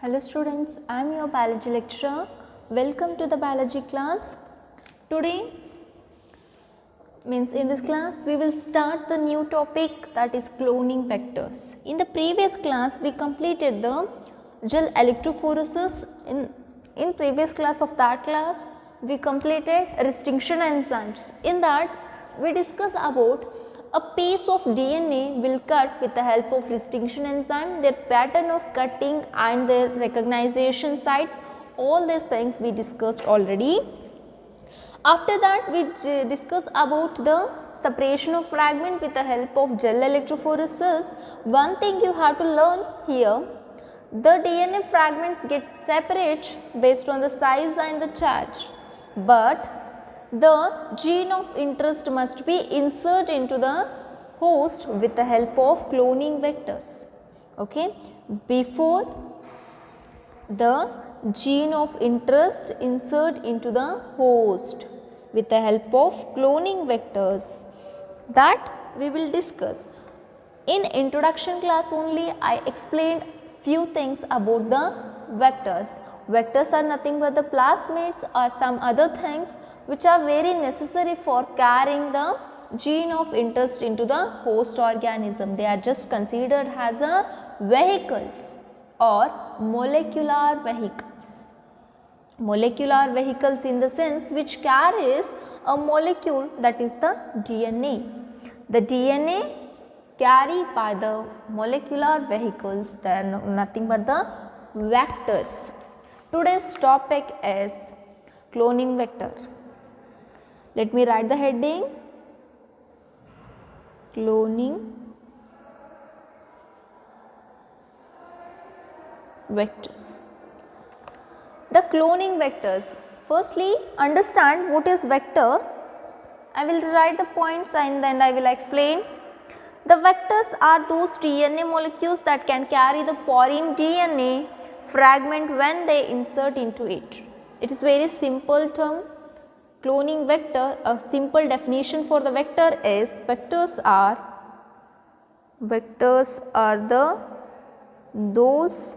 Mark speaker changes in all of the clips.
Speaker 1: Hello students, I am your biology lecturer. Welcome to the biology class. Today in this class we will start the new topic, that is cloning vectors. In the previous class we completed the gel electrophoresis. In previous class of that class we completed restriction enzymes. In that we discussed about a piece of DNA will cut with the help of restriction enzyme, their pattern of cutting and their recognition site, all these things we discussed already. After that we discuss about the separation of fragment with the help of gel electrophoresis. One thing you have to learn here, the DNA fragments get separate based on the size and the charge, but the gene of interest must be inserted into the host with the help of cloning vectors. Okay, before the gene of interest insert into the host with the help of cloning vectors, that we will discuss. In introduction class only I explained few things about the vectors. Vectors are nothing but the plasmids or some other things which are very necessary for carrying the gene of interest into the host organism. They are just considered as a vehicles or molecular vehicles. Molecular vehicles in the sense which carries a molecule, that is the DNA. The DNA carried by the molecular vehicles, they are nothing but the vectors. Today's topic is cloning vector. Let me write the heading, cloning vectors. The cloning vectors. Firstly, understand what is vector. I will write the points and then I will explain. The vectors are those DNA molecules that can carry the foreign DNA fragment when they insert into it. It is very simple term. Cloning vector, a simple definition for the vector is vectors are those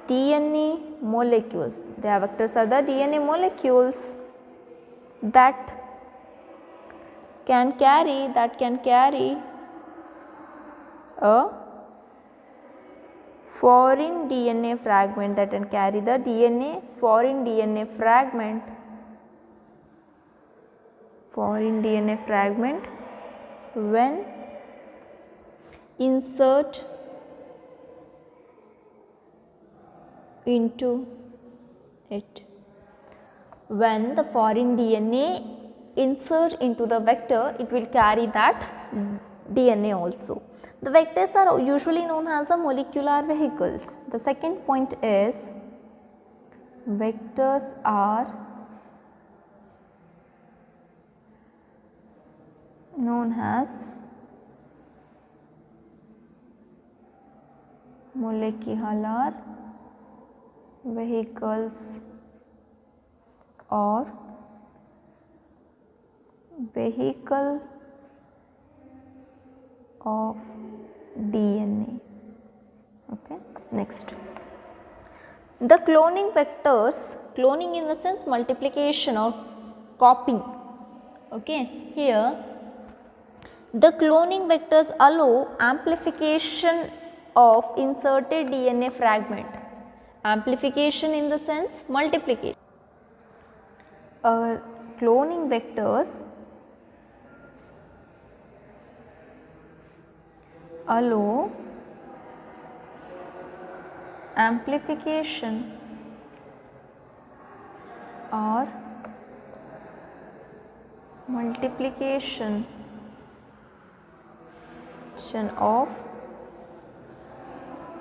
Speaker 1: DNA molecules. Their vectors are the DNA molecules that can carry a foreign DNA fragment, that can carry the foreign DNA fragment when insert into it. When the foreign DNA insert into the vector, it will carry that DNA also. The vectors are usually known as the molecular vehicles. The second point is vectors are known as molecular vehicles or vehicle of DNA. Okay. Next, the cloning vectors, cloning in the sense multiplication or copying. Okay, here the cloning vectors allow amplification of inserted DNA fragment. Amplification in the sense multiplication. Cloning vectors allow amplification or multiplication of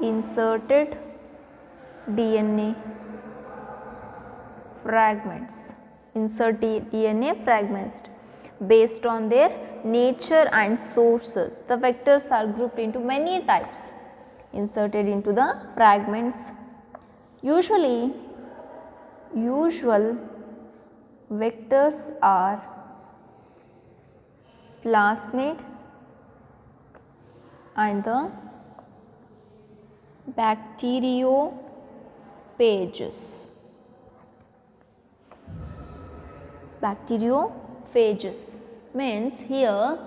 Speaker 1: inserted DNA fragments. Insert DNA fragments based on their nature and sources. The vectors are grouped into many types inserted into the fragments. Usual vectors are plasmid and the bacteriophages. Bacteriophages means here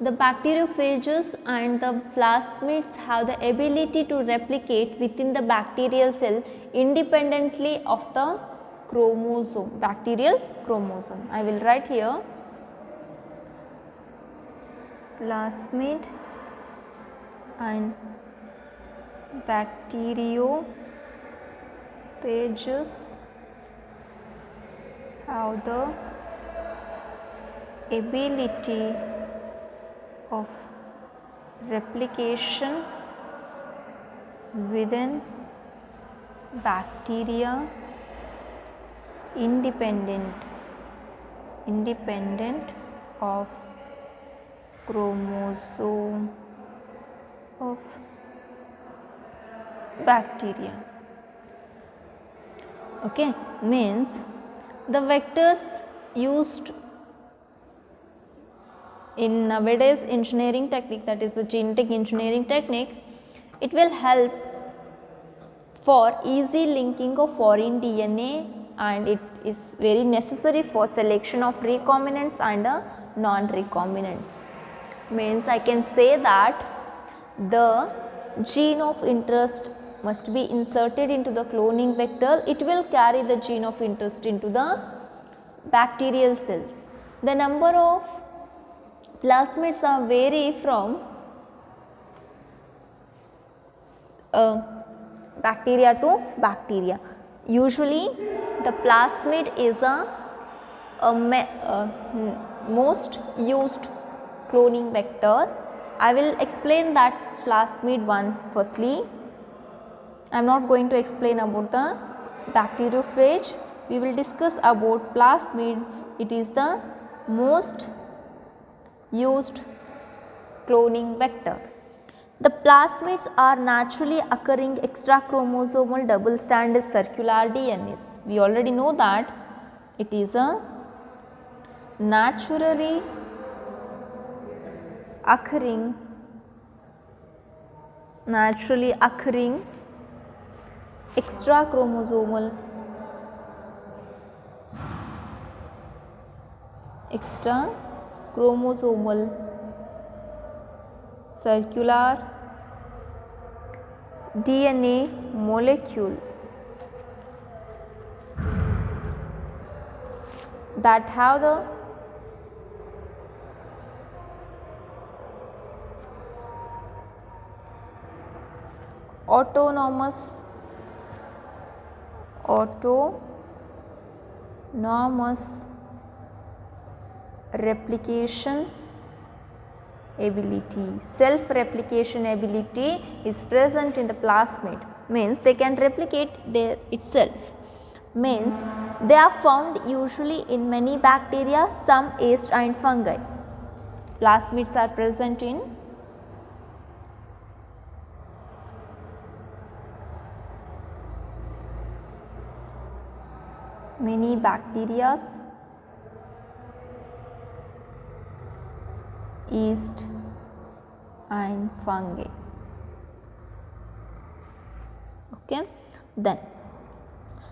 Speaker 1: the bacteriophages and the plasmids have the ability to replicate within the bacterial cell independently of the chromosome, bacterial chromosome. I will write here plasmid and bacteriophages have the ability of replication within bacteria independent of chromosome of bacteria. Okay, means the vectors used in nowadays engineering technique, that is the genetic engineering technique, it will help for easy linking of foreign DNA, and it is very necessary for selection of recombinants and non-recombinants. Means I can say that the gene of interest must be inserted into the cloning vector, it will carry the gene of interest into the bacterial cells. The number of plasmids are vary from bacteria to bacteria. Usually the plasmid is a most used cloning vector. I will explain that plasmid one firstly. I am not going to explain about the bacteriophage. We will discuss about plasmid. It is the most used cloning vector. The plasmids are naturally occurring extrachromosomal double stranded circular DNAs. We already know that it is a naturally occurring extrachromosomal circular DNA molecule that have the autonomous replication ability. Self replication ability is present in the plasmid, means they can replicate their itself, means they are found usually in many bacteria, some yeast and fungi. Plasmids are present in many bacteria, yeast and fungi. Okay. Then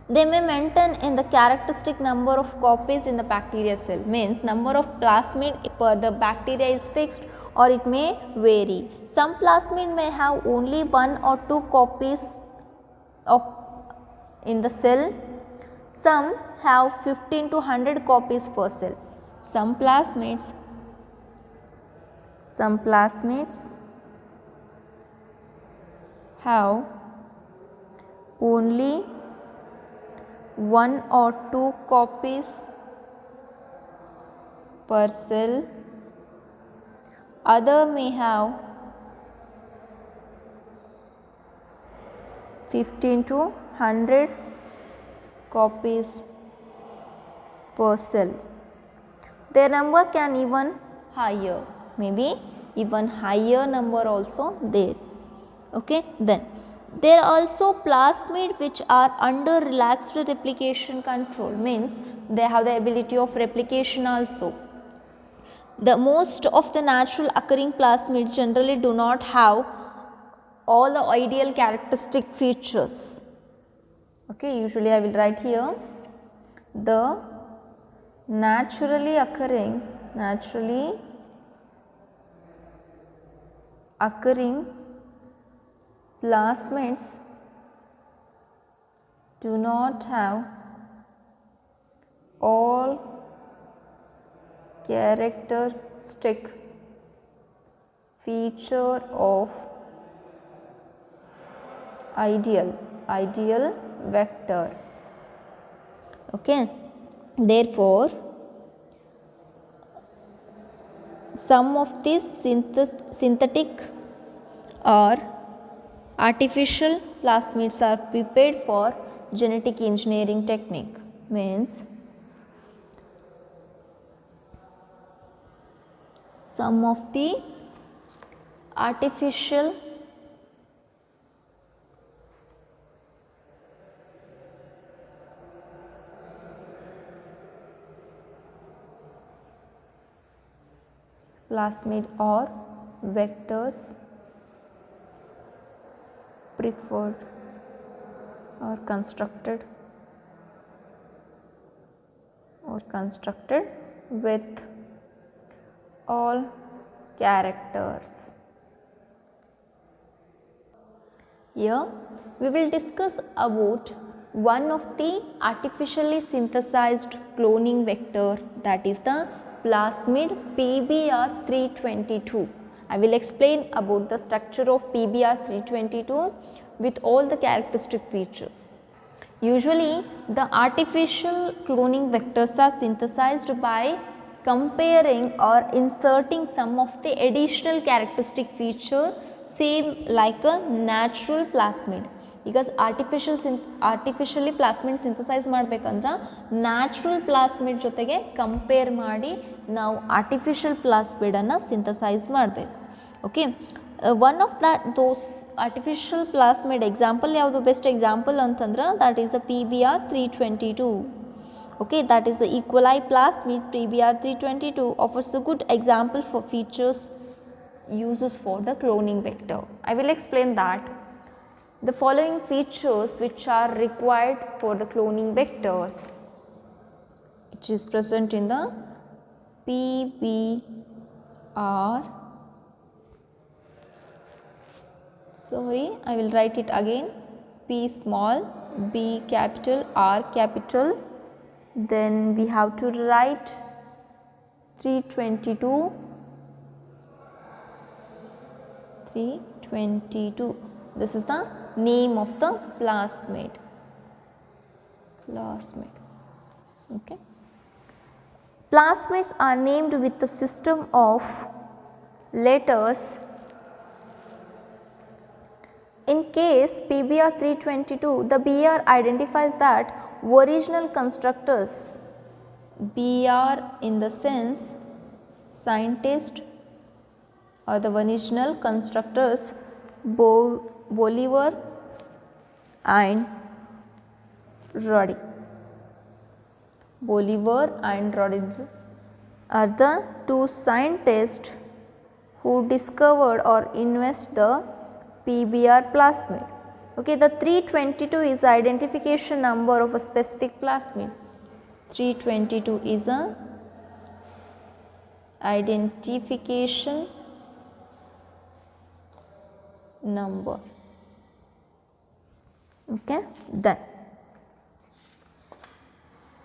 Speaker 1: they may maintain in the characteristic number of copies in the bacteria cell, means number of plasmid per the bacteria is fixed or it may vary. Some plasmid may have only 1 or 2 copies of in the cell, some have 15 to 100 copies per cell. Some plasmids have only 1 or 2 copies per cell, other may have 15 to 100 copies per cell. Their number can even higher, maybe even higher number also there. Okay. Then there are also plasmid which are under relaxed replication control, means they have the ability of replication also. The most of the natural occurring plasmids generally do not have all the ideal characteristic features. Okay, usually I will write here the naturally occurring plasmids do not have all characteristic feature of ideal vector. Okay. Therefore, some of these synthetic or artificial plasmids are prepared for genetic engineering technique. Means some of the artificial plasmid or vectors preferred or constructed with all characters. Here we will discuss about one of the artificially synthesized cloning vector, that is the plasmid PBR322. I will explain about the structure of PBR322 with all the characteristic features. Usually the artificial cloning vectors are synthesized by comparing or inserting some of the additional characteristic feature same like a natural plasmid. Because artificially plasmid synthesize ಮಾಡಬೇಕಂದ್ರೆ natural plasmid ಜೊತೆಗೆ compare ಮಾಡಿ ನಾವು artificial ಪ್ಲಾಸ್ಮಿಡನ್ನು synthesise ಮಾಡಬೇಕು. Okay, one of those artificial plasmid example ಯಾವುದು best example ಅಂತಂದ್ರೆ that is a PBR322. Okay, that is the equali plasmid PBR322 offers a good example for features uses for the cloning vector. I will explain that. The following features which are required for the cloning vectors, which is present in the PBR, I will write it again, P small, B capital, R capital, then we have to write 322. This is the name of the plasmid. Okay. Plasmids are named with the system of letters. In case PBR322, the BR identifies that original constructors, BR in the sense scientist or the original constructors Bolivar and Rodriguez are the two scientists who discovered or invented the PBR plasmid. Okay, the 322 is the identification number of a specific plasmid. 322 is a identification number. Okay, then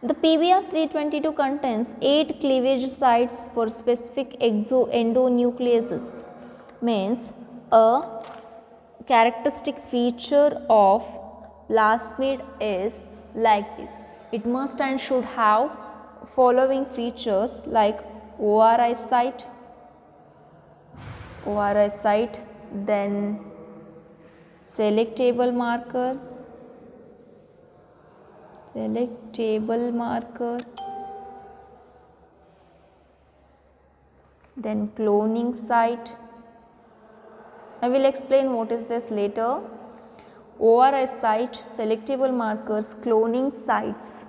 Speaker 1: the PBR322 contains 8 cleavage sites for specific endonucleases. Means a characteristic feature of plasmid is like this. It must and should have following features like ORI site, then selectable marker, then cloning site. I will explain what is this later. ORI site, selectable markers, cloning sites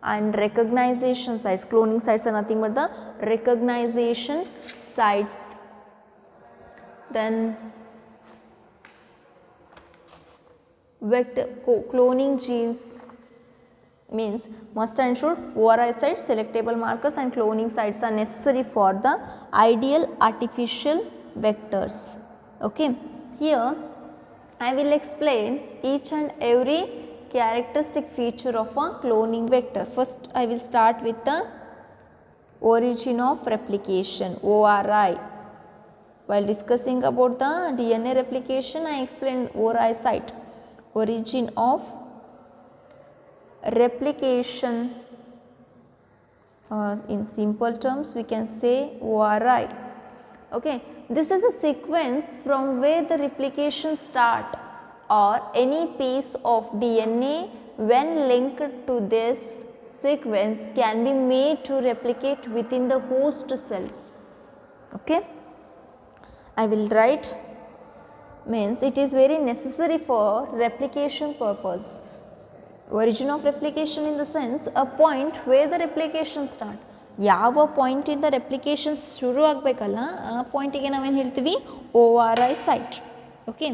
Speaker 1: and recognition sites. Cloning sites are nothing but the recognition sites. Then vector cloning genes means must ensure ORI sites, selectable markers and cloning sites are necessary for the ideal artificial vectors. Okay. Here I will explain each and every characteristic feature of a cloning vector. First I will start with the origin of replication, ORI. While discussing about the DNA replication, I explained ORI site. Origin of replication, in simple terms we can say ORI. Okay. This is a sequence from where the replication start or any piece of DNA when linked to this sequence can be made to replicate within the host cell. Okay. I will write means it is very necessary for replication purpose. Origin of replication in the sense a point where the replication start. ಯಾವ point ಇಂದ ರೆಪ್ಲಿಕೇಶನ್ಸ್ ಶುರು ಆಗಬೇಕಲ್ಲ ಆ ಪಾಯಿಂಟಿಗೆ ನಾವೇನು ಹೇಳ್ತೀವಿ ORI site. Okay,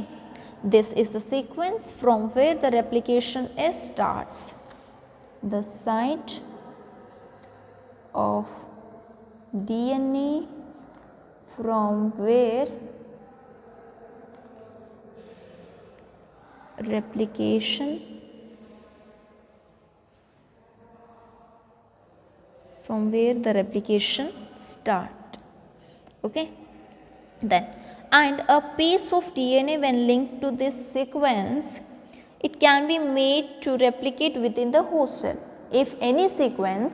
Speaker 1: this is the sequence from where the replication is starts. The site of DNA from where replication start. Okay, then and a piece of DNA when linked to this sequence, it can be made to replicate within the host cell. If any sequence,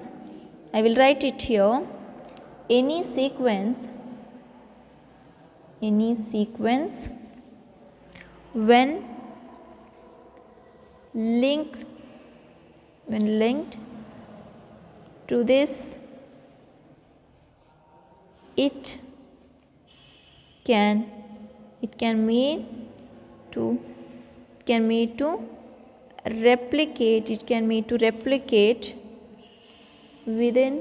Speaker 1: I will write it here, any sequence when linked to this, it can made to replicate within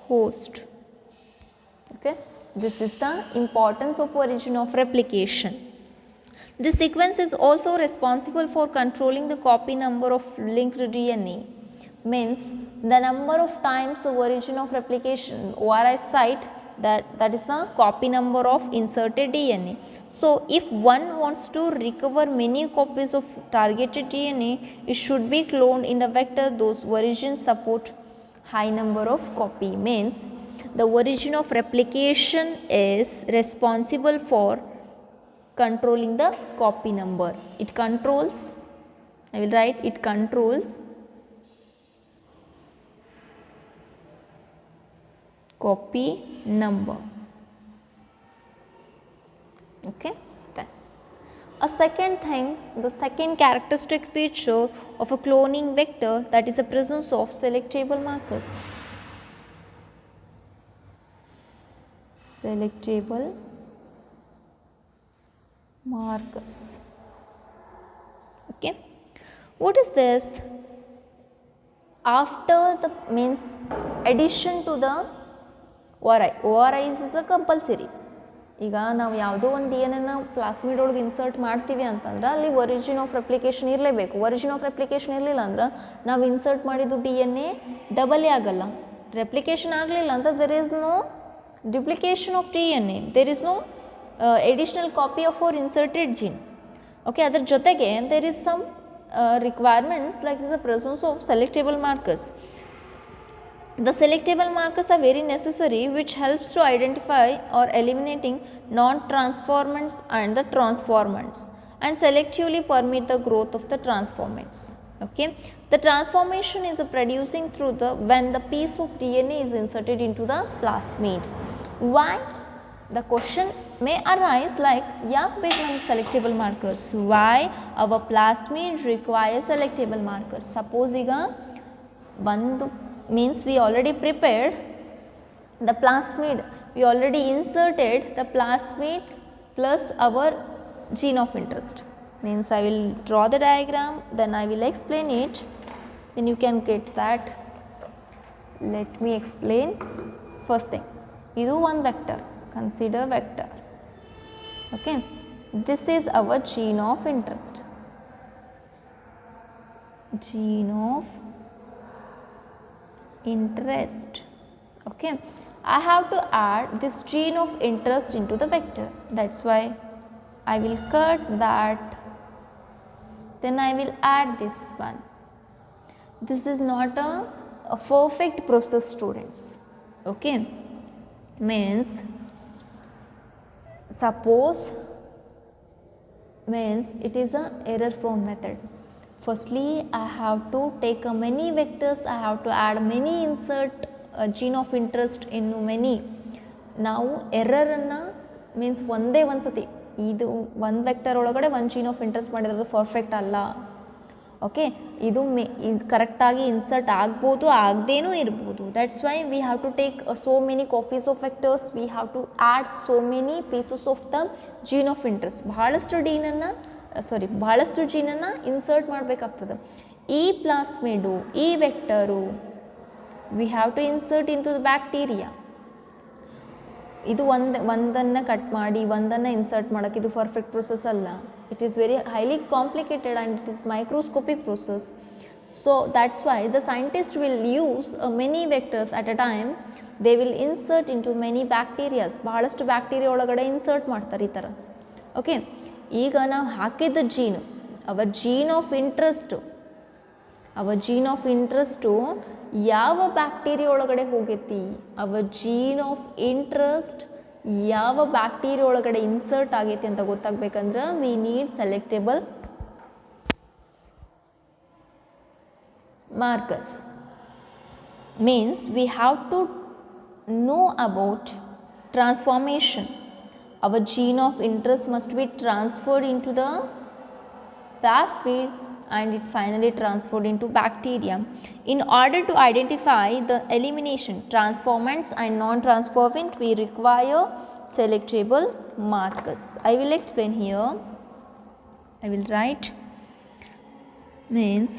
Speaker 1: host. Okay, this is the importance of origin of replication. This sequence is also responsible for controlling the copy number of linked DNA. Means the number of times the origin of replication ORI site, that is the copy number of inserted DNA. So if one wants to recover many copies of targeted DNA, it should be cloned in a vector those origins support high number of copy. Means the origin of replication is responsible for controlling the copy number. It controls, I will write, it controls copy number. Okay, then a second thing, the second characteristic feature of a cloning vector, that is the presence of selectable markers. Selectable markers. Okay, what is this? After the means addition to the ORI is a compulsory. ಈಗ ನಾವು ಯಾವುದೋ ಒಂದು DNA ನ plasmid ಒಳಗೆ insert ಮಾಡ್ತೀವಿ ಅಂತಂದ್ರೆ ಅಲ್ಲಿ origin of replication ಇರಲೇಬೇಕು. ಒರಿಜಿನ್ ಆಫ್ ರೆಪ್ಲಿಕೇಶನ್ ಇರಲಿಲ್ಲ ಅಂದ್ರೆ ನಾವು ಇನ್ಸರ್ಟ್ ಮಾಡಿದ್ದು DNA ಡಬಲೇ ಆಗಲ್ಲ. ರೆಪ್ಲಿಕೇಶನ್ ಆಗಲಿಲ್ಲ ಅಂತ there is no duplication of DNA, there is no additional copy of our inserted gene. Okay, ಅದರ ಜೊತೆಗೆ there is some requirements like the presence of selectable markers. The selectable markers are very necessary, which helps to identify or eliminating non-transformants and the transformants and selectively permit the growth of the transformants. Okay, the transformation is producing through the when the piece of DNA is inserted into the plasmid. Why? The question may arise like, yak beg namak selectable markers? Why our plasmid requires selectable markers? Suppose iga one means we already prepared the plasmid, we already inserted the plasmid plus our gene of interest. Means I will draw the diagram, then I will explain it, then you can get that. Let me explain. First thing, idu one vector, consider vector. Okay, this is our gene of interest. gene of interest. Okay, I have to add this gene of interest into the vector. That's why I will cut that, then I will add this one. This is not a perfect process, students. Okay, means suppose means it is a error prone method. Firstly, I have to take a many vectors, I have to add many, insert gene of interest in many. ನಾವು ಎರರನ್ನು means ಒಂದೇ ಒಂದು ಸತಿ ಇದು ಒಂದು vector ಒಳಗಡೆ ಒಂದು gene of interest ಮಾಡಿರೋದು perfect ಅಲ್ಲ. ಓಕೆ, ಇದು ಕರೆಕ್ಟಾಗಿ ಇನ್ಸರ್ಟ್ ಆಗ್ಬೋದು, ಆಗದೇನೂ ಇರ್ಬೋದು. That's why we have to take so many copies of vectors, we have to add so many pieces of the gene of interest. ಬಹಳಷ್ಟು ಜೀನನ್ನು ಇನ್ಸರ್ಟ್ ಮಾಡಬೇಕಾಗ್ತದೆ. ಈ ಪ್ಲಾಸ್ಮಿಡು, ಈ vector we have to insert into the bacteria. ಇದು ಒಂದನ್ನು cut ಮಾಡಿ ಒಂದನ್ನು insert ಮಾಡೋಕ್ಕೆ ಇದು ಪರ್ಫೆಕ್ಟ್ ಪ್ರೊಸೆಸ್ ಅಲ್ಲ. It is very highly complicated and it is microscopic process. So that's why the scientist will use many vectors at a time. They will insert into many bacterias. ಬಹಳಷ್ಟು bacteria ಒಳಗಡೆ insert ಮಾಡ್ತಾರೆ ಈ ಥರ. Okay, ಈಗ ನಾವು ಹಾಕಿದ್ದ gene, our gene of interest ಯಾವ bacteria ಒಳಗಡೆ ಹೋಗೈತಿ, ಅವರ್ ಜೀನ್ ಆಫ್ ಇಂಟ್ರೆಸ್ಟ್ ಯಾವ ಬ್ಯಾಕ್ಟೀರಿಯಾ ಒಳಗಡೆ ಇನ್ಸರ್ಟ್ ಆಗೈತಿ ಅಂತ ಗೊತ್ತಾಗಬೇಕಂದ್ರೆ we need selectable markers. Means we have to know about transformation. Our gene of interest must be transferred into the plasmid and it finally transferred into bacteria. In order to identify the elimination transformants and non-transformant, we require selectable markers. I will explain here. I will write means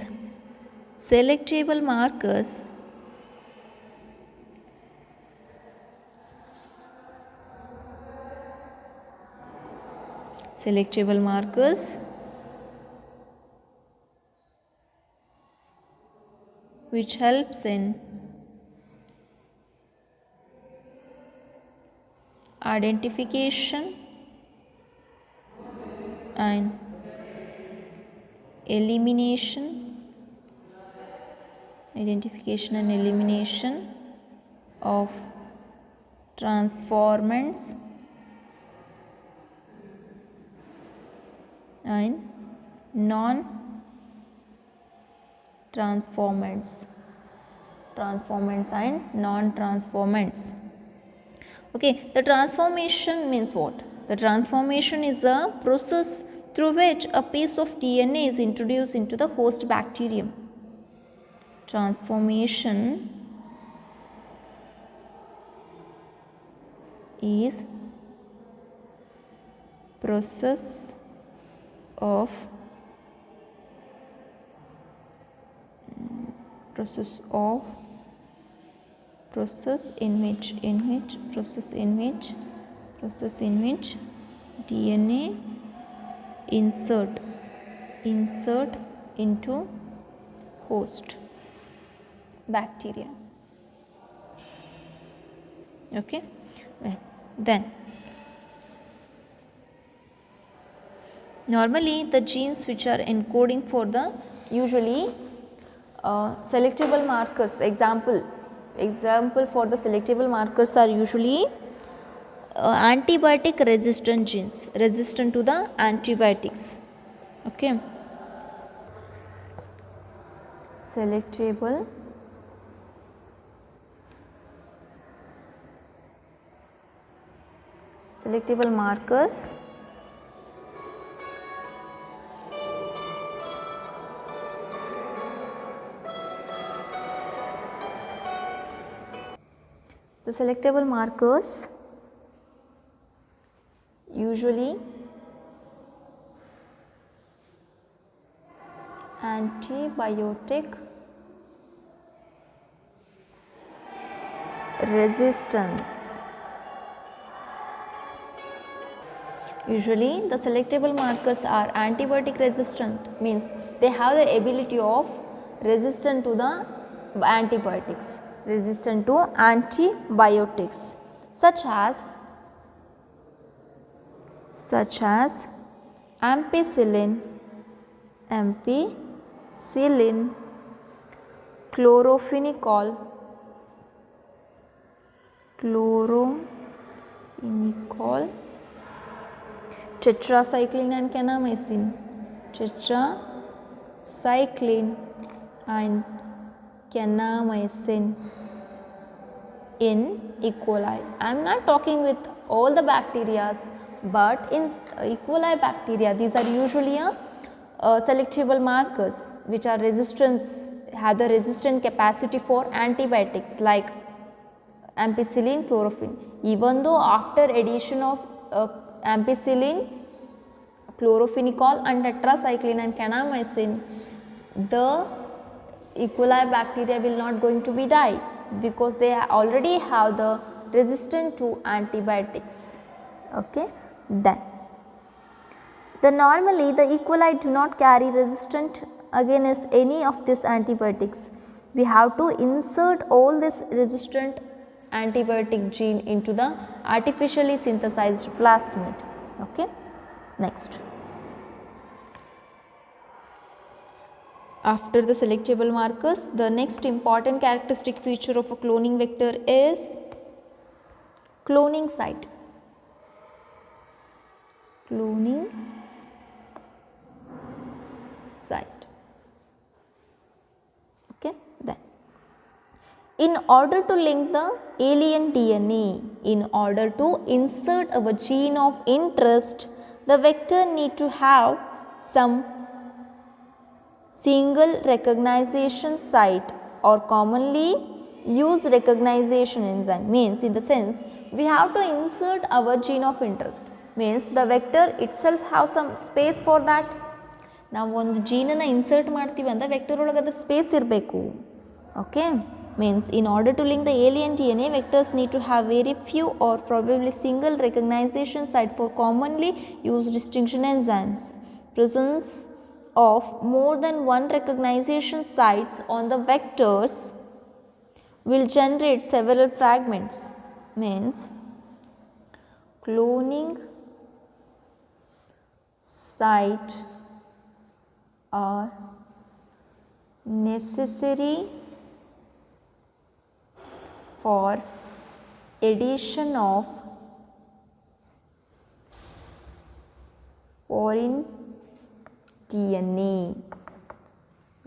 Speaker 1: selectable markers which helps in identification and elimination of transformants and non-transformants and non-transformants. Okay, the transformation means what? The transformation is a process through which a piece of DNA is introduced into the host bacterium. Transformation is process in which DNA insert into host bacteria. Okay, then normally the genes which are encoding for the usually selectable markers, example for the selectable markers are usually antibiotic resistant genes, resistant to the antibiotics. Okay, selectable markers the selectable markers usually antibiotic resistance, Usually the selectable markers are antibiotic resistant, means they have the ability of resistant to the antibiotics, resistant to antibiotics, such as ampicillin, chlorophenicol, tetracycline and kanamycin, in E. coli. I am not talking with all the bacteria, but in E. coli bacteria, these are usually selectable markers which are have the resistant capacity for antibiotics like ampicillin, chlorophene. Even though after addition of ampicillin, chlorophenicol and tetracycline and kanamycin, the E. coli bacteria will not going to be die, because they already have the resistance to antibiotics. Okay, then normally the E. coli do not carry resistance against any of these antibiotics. We have to insert all this resistant antibiotic gene into the artificially synthesized plasmid. Okay, next. After the selectable markers, the next important characteristic feature of a cloning vector is cloning site. Cloning site. Okay, then in order to link the alien DNA, in order to insert our gene of interest, the vector need to have some single recognition site or commonly used recognition enzyme. Means in the sense we have to insert our gene of interest, means the vector itself have some space for that. Now one gene na insert ಮಾಡ್ತೀವಿ ಅಂತ vector ಒಳಗೆ ಅದರ space ಇರಬೇಕು. Okay, means in order to link the alien DNA, vectors need to have very few or probably single recognition site for commonly used distinction enzymes. Presence of more than one recognition sites on the vectors will generate several fragments. Means cloning site are necessary for addition of foreign DNA,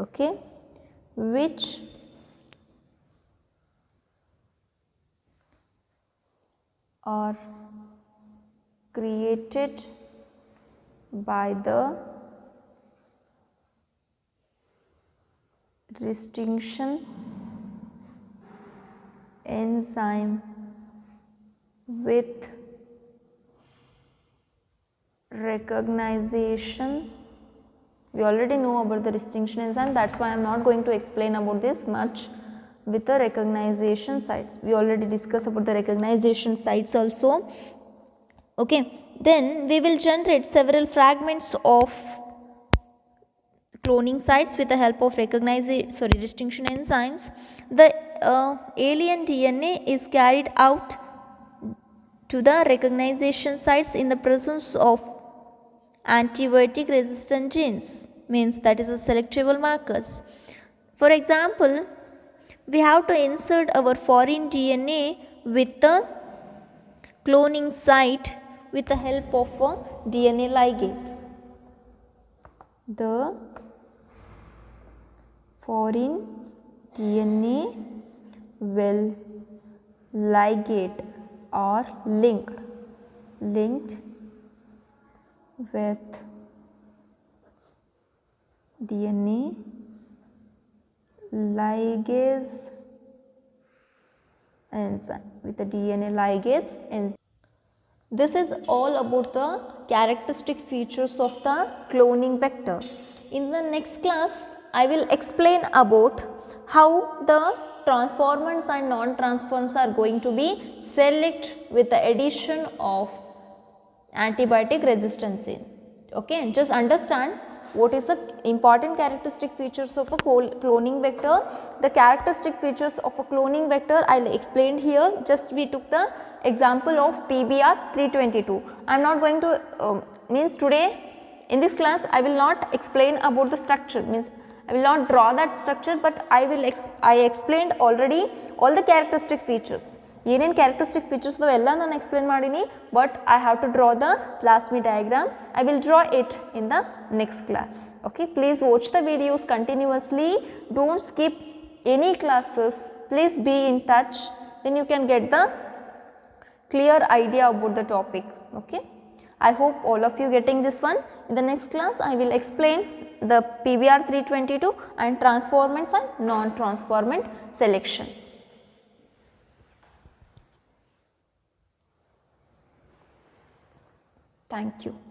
Speaker 1: okay, which are created by the distinction enzyme with recognition. We already know about the distinction enzyme, that is why I am not going to explain about this much. With the recognition sites, we already discussed about the recognition sites also. Okay, then we will generate several fragments of cloning sites with the help of distinction enzymes. The alien DNA is carried out to the recognition sites in the presence of antibiotic resistant genes, means that is a selectable markers. For example, we have to insert our foreign DNA with the cloning site with the help of a DNA ligase. The foreign DNA will ligate or linked with DNA ligase enzyme, with the DNA ligase enzyme. This is all about the characteristic features of the cloning vector. In the next class, I will explain about how the transformants and non-transformants are going to be select with the addition of antibiotic resistance in. Okay, just understand what is the important characteristic features of a cloning vector. The characteristic features of a cloning vector I will explain here. Just we took the example of PBR 322. I am not going to means today in this class I will not explain about the structure, means I will not draw that structure, but I explained already all the characteristic features. ಏನೇನು characteristic features ಎಲ್ಲ ನಾನು explain ಮಾಡೀನಿ, but I have to draw the plasmid diagram. I will draw it in the next class. Okay, please watch the videos continuously, don't skip any classes, please be in touch, then you can get the clear idea about the topic. Okay, I hope all of you getting this one. In the next class I will explain the PBR 322 and transformants and non-transformant selection. Thank you.